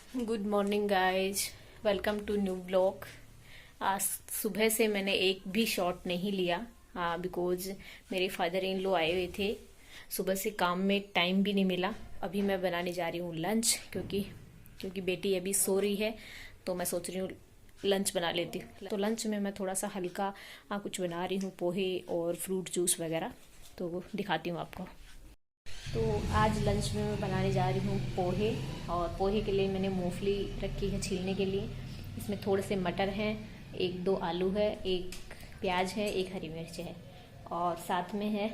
Good morning guys, welcome to new blog. आज सुबह से मैंने एक भी शॉट नहीं लिया बिकॉज मेरे फादर इन लॉ आए हुए थे। सुबह से काम में टाइम भी नहीं मिला। अभी मैं बनाने जा रही हूँ लंच, क्योंकि बेटी अभी सो रही है, तो मैं सोच रही हूँ लंच बना लेती हूँ। तो लंच में मैं थोड़ा सा हल्का कुछ बना रही हूँ, पोहे और फ्रूट जूस वगैरह, तो दिखाती हूँ आपको। तो आज लंच में मैं बनाने जा रही हूँ पोहे। और पोहे के लिए मैंने मूंगफली रखी है छीलने के लिए। इसमें थोड़े से मटर हैं, एक दो आलू है, एक प्याज है, एक हरी मिर्च है, और साथ में है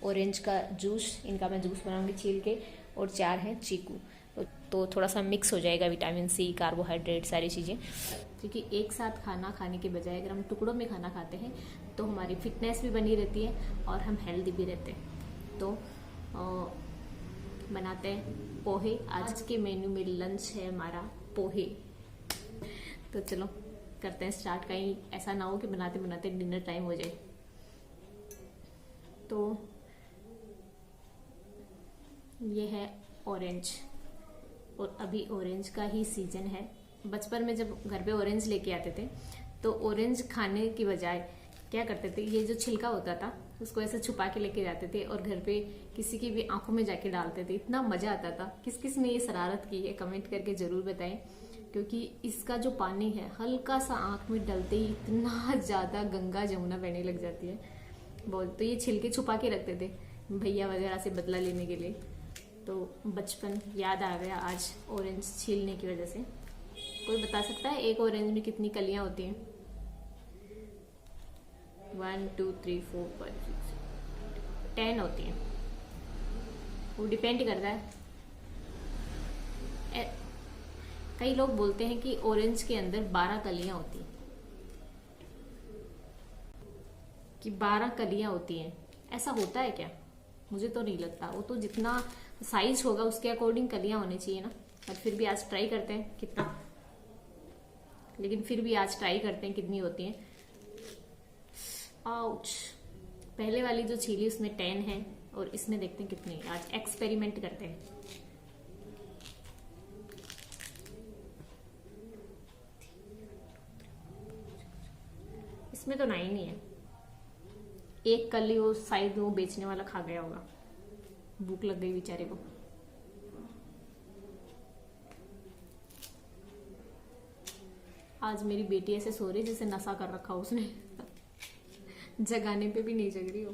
ऑरेंज का जूस। इनका मैं जूस बनाऊंगी छील के। और 4 है चीकू। तो थोड़ा सा मिक्स हो जाएगा विटामिन सी, कार्बोहाइड्रेट, सारी चीज़ें। क्योंकि एक साथ खाना खाने के बजाय अगर हम टुकड़ों में खाना खाते हैं तो हमारी फिटनेस भी बनी रहती है और हम हेल्दी भी रहते हैं। तो बनाते हैं पोहे। आज के मेन्यू में लंच है हमारा पोहे। तो चलो करते हैं स्टार्ट। कहीं ऐसा ना हो कि बनाते बनाते डिनर टाइम हो जाए। तो ये है ऑरेंज, और अभी ऑरेंज का ही सीजन है। बचपन में जब घर पे ऑरेंज लेके आते थे तो ऑरेंज खाने की बजाय क्या करते थे, ये जो छिलका होता था उसको ऐसे छुपा के लेके जाते थे और घर पे किसी की भी आंखों में जाके डालते थे। इतना मजा आता था। किस किस ने ये शरारत की है कमेंट करके जरूर बताएं। क्योंकि इसका जो पानी है हल्का सा आंख में डलते ही इतना ज्यादा गंगा जमुना बहने लग जाती है बहुत। तो ये छिलके छुपा के रखते थे भैया वगैरह से बदला लेने के लिए। तो बचपन याद आ गया आज ऑरेंज छीलने की वजह से। कोई बता सकता है एक ऑरेंज में कितनी कलियां होती हैं? 1 2 3 4 5 6 10 होती हैं। वो डिपेंड करता है। कई लोग बोलते हैं कि ऑरेंज के अंदर 12 कलियां होती हैं, कि 12 कलियां होती हैं। ऐसा होता है क्या? मुझे तो नहीं लगता। वो तो जितना साइज होगा उसके अकॉर्डिंग कलियां होनी चाहिए ना। और फिर भी आज ट्राई करते हैं कितना, लेकिन फिर भी आज ट्राई करते हैं कितनी होती हैं। आउच। पहले वाली जो छीली उसमें 10 है और इसमें देखते हैं कितनी। आज एक्सपेरिमेंट करते हैं। इसमें तो 9 ही है। एक कली वो साइड वो बेचने वाला खा गया होगा। भूख लग गई बेचारे को। आज मेरी बेटी ऐसे सो रही जैसे नशा कर रखा उसने जगाने पे भी नहीं जग रही हो।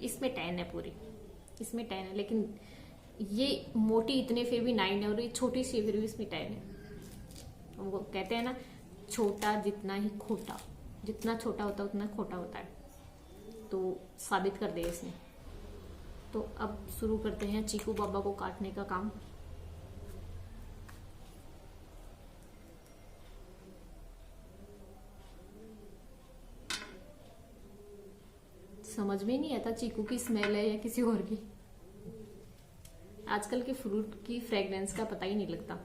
इसमें 10 है पूरी, इसमें 10 है। लेकिन ये मोटी इतने फिर भी 9 है, और ये छोटी सी फिर भी इसमें 10 है। वो कहते हैं ना, छोटा जितना ही खोटा, जितना छोटा होता है उतना खोटा होता है। तो साबित कर दे इसने। तो अब शुरू करते हैं चीकू बाबा को काटने का काम। समझ में नहीं आता चीकू की स्मेल है या किसी और की। आजकल के फ्रूट की फ्रेग्रेंस का पता ही नहीं लगता।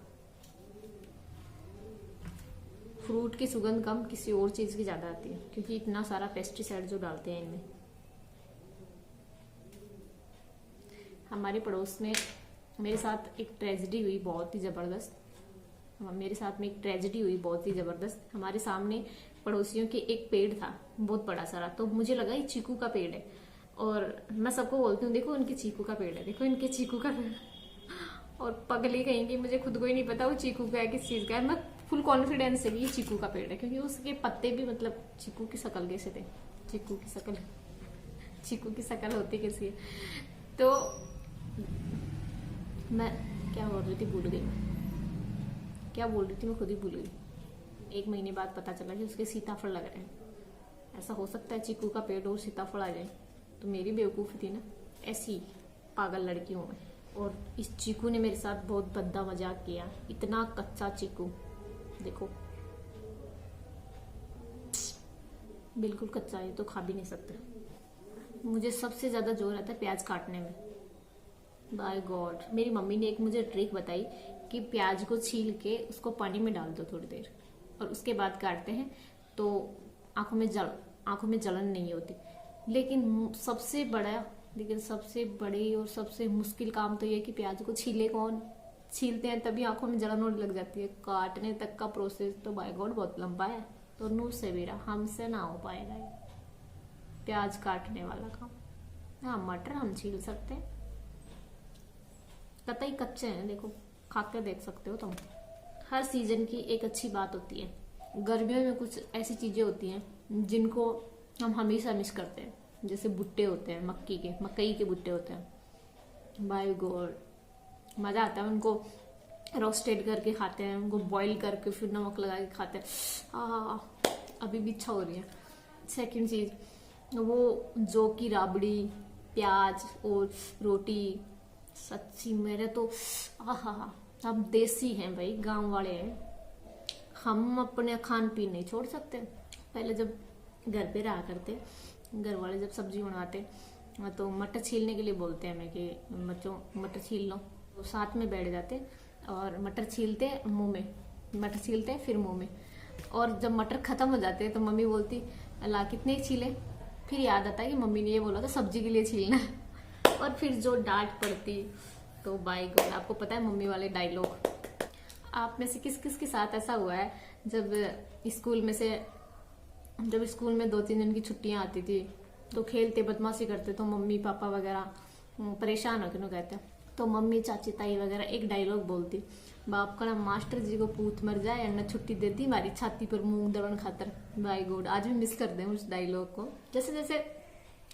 फ्रूट की सुगंध कम, किसी और चीज की ज्यादा आती है, क्योंकि इतना सारा पेस्टिसाइड जो डालते हैं इनमें। हमारे पड़ोस में मेरे साथ एक ट्रेजेडी हुई बहुत ही जबरदस्त। मेरे साथ में एक ट्रेजेडी हुई बहुत ही जबरदस्त। हमारे सामने पड़ोसियों के एक पेड़ था बहुत बड़ा सारा। तो मुझे लगा ये चीकू का पेड़ है, और मैं सबको बोलती हूँ देखो इनके चीकू का पेड़ है, देखो इनके चीकू का पेड़। और पगली कहेंगी, मुझे खुद को ही नहीं पता वो चीकू का है किस चीज का है। मैं फुल कॉन्फिडेंस से ये चीकू का पेड़ है, क्योंकि उसके पत्ते भी मतलब चीकू की शक्ल कैसे थे। चीकू की शक्ल, चीकू की शक्ल होती कैसी है। तो मैं क्या बोल रही थी, भूल गई। क्या बोल रही थी मैं खुद ही भूल गई। 1 महीने बाद पता चला कि उसके सीताफल लग रहे हैं। ऐसा हो सकता है चीकू का पेड़ और सीताफल आ जाए? तो मेरी बेवकूफ़ी थी ना। ऐसी पागल लड़की हूँ मैं। और इस चीकू ने मेरे साथ बहुत भद्दा मजाक किया। इतना कच्चा चीकू देखो, बिल्कुल कच्चा है, तो खा भी नहीं सकते। मुझे सबसे ज्यादा जोर आता है प्याज काटने में। बाय गॉड, मेरी मम्मी ने एक मुझे ट्रिक बताई कि प्याज को छील के उसको पानी में डाल दो थोड़ी देर, और उसके बाद काटते हैं तो आंखों में जलन नहीं होती। लेकिन सबसे बड़ी और सबसे मुश्किल काम तो ये कि प्याज को छीले कौन? छीलते हैं तभी आंखों में जलन होने लग जाती है, काटने तक का प्रोसेस तो बाय गॉड बहुत लंबा है। तो नू सवेरा हमसे ना हो पाएगा ये प्याज काटने वाला काम। हाँ, मटर हम छील सकते हैं, कतई कच्चे हैं, देखो खा के देख सकते हो तुम। हर सीजन की एक अच्छी बात होती है। गर्मियों में कुछ ऐसी चीजें होती हैं जिनको हम हमेशा मिस करते हैं, जैसे भुट्टे होते हैं, मकई के भुट्टे होते हैं, बाय गॉड मजा आता है उनको रोस्टेड करके खाते हैं, उनको बॉईल करके फिर नमक लगा के खाते हैं। अभी भी इच्छा हो रही है। सेकंड चीज वो जौ की राबड़ी, प्याज और रोटी, सच्ची मेरे तो हम देसी हैं भाई, गांव वाले हैं, हम अपने खान पीन नहीं छोड़ सकते। पहले जब घर पे रहा करते, घर वाले जब सब्जी बनाते तो मटर छीलने के लिए बोलते हैं हमें कि बच्चों मटर छील लो, तो साथ में बैठ जाते और मटर छीलते मुंह में, मटर छीलते फिर मुंह में। और जब मटर खत्म हो जाते तो मम्मी बोलती अल्लाह कितने छीले, फिर याद आता है कि मम्मी ने ये बोला था सब्जी के लिए छीलना है। और फिर जो डांट पड़ती, तो बाय गॉड आपको पता है मम्मी वाले डायलॉग। आप में से किस किस के साथ ऐसा हुआ है जब स्कूल में 2-3 दिन की छुट्टियां आती थी तो खेलते बदमाशी करते तो मम्मी पापा वगैरह परेशान होकर न कहते, तो मम्मी चाची ताई वगैरह एक डायलॉग बोलती, बाप का ना मास्टर जी को पूत मर जाए न छुट्टी देती हमारी छाती पर मूंग दड़न खातर। बाय गॉड आज भी मिस करते हैं उस डायलॉग को। जैसे जैसे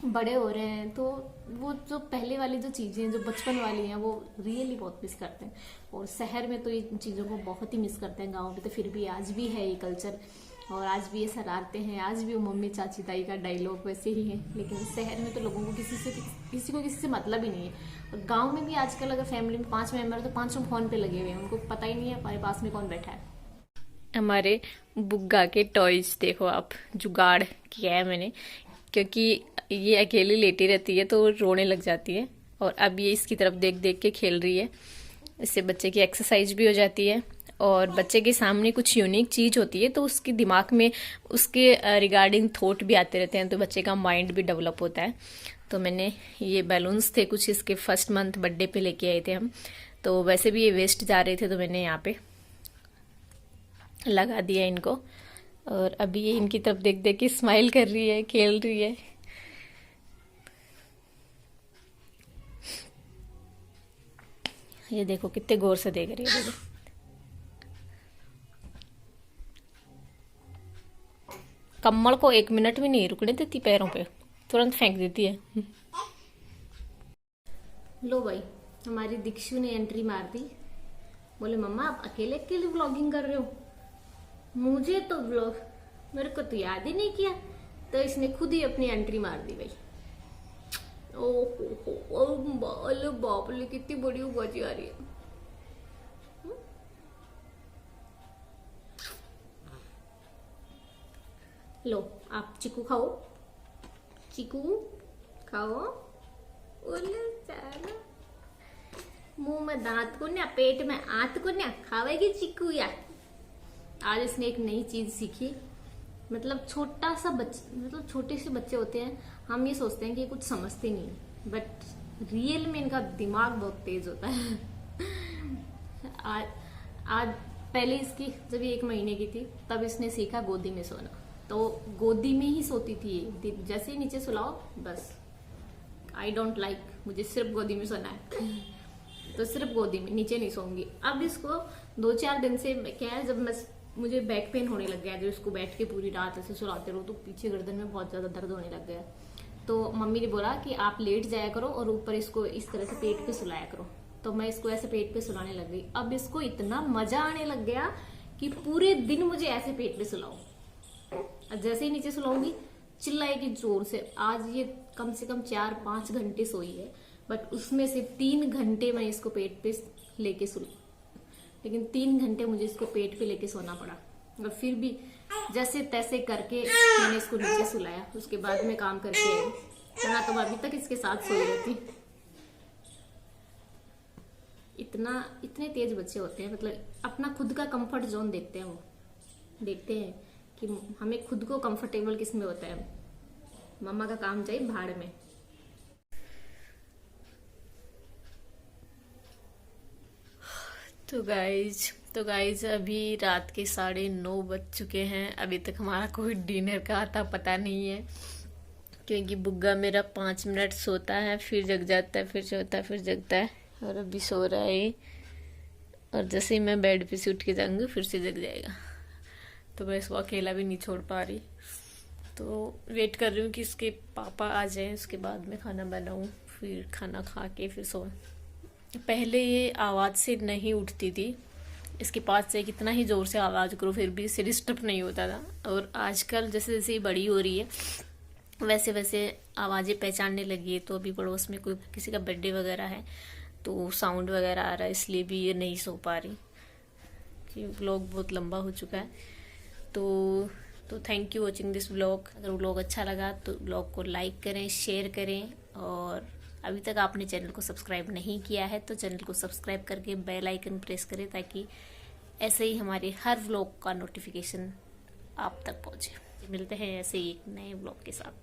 बड़े हो रहे हैं तो वो जो पहले वाली जो चीजें जो बचपन वाली हैं वो रियली बहुत मिस करते हैं। और शहर में तो ये चीजों को बहुत ही मिस करते हैं, गाँव में तो फिर भी आज भी है ये कल्चर और आज भी ये शरारतें हैं, आज भी वो मम्मी चाची ताई का डायलॉग वैसे ही है। लेकिन शहर में तो लोगों को किसी से मतलब ही नहीं है। और गांव में भी आजकल अगर फैमिली में 5 मेंबर है तो 5 फोन पे लगे हुए हैं, उनको पता ही नहीं है हमारे पास में कौन बैठा है। हमारे बुग्गा के टॉयज देखो आप, जुगाड़ किया है मैंने, क्योंकि ये अकेली लेटी रहती है तो रोने लग जाती है और अब ये इसकी तरफ देख देख के खेल रही है। इससे बच्चे की एक्सरसाइज भी हो जाती है और बच्चे के सामने कुछ यूनिक चीज होती है तो उसके दिमाग में उसके रिगार्डिंग थॉट भी आते रहते हैं, तो बच्चे का माइंड भी डेवलप होता है। तो मैंने ये बैलून्स थे कुछ इसके फर्स्ट मंथ बर्थडे पे लेके आए थे हम, तो वैसे भी ये वेस्ट जा रहे थे तो मैंने यहाँ पे लगा दिया इनको। और अभी ये इनकी तरफ देख देख के स्माइल कर रही है, खेल रही है। ये देखो कितने गौर से देख रही है, देखो कम्मल को 1 मिनट भी नहीं रुकने देती पैरों पे, तुरंत फेंक देती है। लो भाई हमारी दीक्षु ने एंट्री मार दी, बोले मम्मा आप अकेले अकेले व्लॉगिंग कर रहे हो, मुझे तो व्लॉग मेरे को तो याद ही नहीं किया, तो इसने खुद ही अपनी एंट्री मार दी भाई। ओहो बाप रे कितनी बड़ी बाजी आ रही है। लो आप चीकू खाओ, चीकू खाओ, मुंह में दांत को ना पेट में आंत को ना खावेगी चीकू यार। आज इसने एक नई चीज सीखी, मतलब छोटा सा मतलब छोटे से बच्चे होते हैं, हम ये सोचते हैं कि कुछ समझते नहीं, बट रियल में इनका दिमाग बहुत तेज होता है। आज पहले इसकी जब ये 1 महीने की थी तब इसने सीखा गोदी में सोना, तो गोदी में ही सोती थी ये, जैसे ही नीचे सुलाओ बस आई डोंट लाइक, मुझे सिर्फ गोदी में सोना है, तो सिर्फ गोदी में, नीचे नहीं सोऊंगी। अब इसको 2-4 दिन से क्या है, जब मुझे बैक पेन होने लग गया, जब इसको बैठ के पूरी रात ऐसे सुलाते रहो तो पीछे गर्दन में बहुत ज्यादा दर्द होने लग गया। तो मम्मी ने बोला कि आप लेट जाया करो और ऊपर इसको इस तरह से पेट पे सुलाया करो, तो मैं इसको ऐसे पेट पे सुलाने लग गई। अब इसको इतना मजा आने लग गया कि पूरे दिन मुझे ऐसे पेट पे सुलाओ, जैसे ही नीचे सुलाऊंगी चिल्लाएगी जोर से। आज ये कम से कम 4-5 घंटे सोई है, बट उसमें से 3 घंटे मैं इसको पेट पे लेके सोई, लेकिन 3 घंटे मुझे इसको पेट पे लेके सोना पड़ा, और फिर भी जैसे तैसे करके मैंने इसको नीचे सुलाया। उसके बाद में काम करके आई, वरना तो अभी तक इसके साथ सोई रहती। इतने तेज बच्चे होते हैं, मतलब अपना खुद का कंफर्ट जोन देखते हैं, वो देखते हैं कि हमें खुद को कंफर्टेबल किस में होता है। मम्मा का काम चाहिए भाड़ में। तो गाइज अभी रात के 9:30 बज चुके हैं। अभी तक हमारा कोई डिनर का आता पता नहीं है, क्योंकि बुग्गा मेरा 5 मिनट सोता है, फिर जग जाता है, फिर सोता है, फिर जगता है, और अभी सो रहा है ये। और जैसे ही मैं बेड पे से उठ के जाऊंगी फिर से जग जाएगा। तो मैं इसको अकेला भी नहीं छोड़ पा रही, तो वेट कर रही हूँ कि इसके पापा आ जाएं, उसके बाद मैं खाना बनाऊँ, फिर खाना खा के फिर सो। पहले ये आवाज़ से नहीं उठती थी, इसके पास से कितना ही ज़ोर से आवाज़ करो फिर भी इससे डिस्टर्ब नहीं होता था। और आजकल जैसे जैसे ये बड़ी हो रही है वैसे वैसे आवाज़ें पहचानने लगी है। तो अभी पड़ोस में कोई किसी का बर्थडे वगैरह है तो साउंड वगैरह आ रहा है, इसलिए भी ये नहीं सो पा रही, कि व्लॉग बहुत लंबा हो चुका है। तो thank you watching this vlog. अगर व्लॉग अच्छा लगा तो व्लॉग को लाइक करें, शेयर करें, और अभी तक आपने चैनल को सब्सक्राइब नहीं किया है तो चैनल को सब्सक्राइब करके बेल आइकन प्रेस करें, ताकि ऐसे ही हमारे हर व्लॉग का नोटिफिकेशन आप तक पहुंचे। मिलते हैं ऐसे ही एक नए व्लॉग के साथ।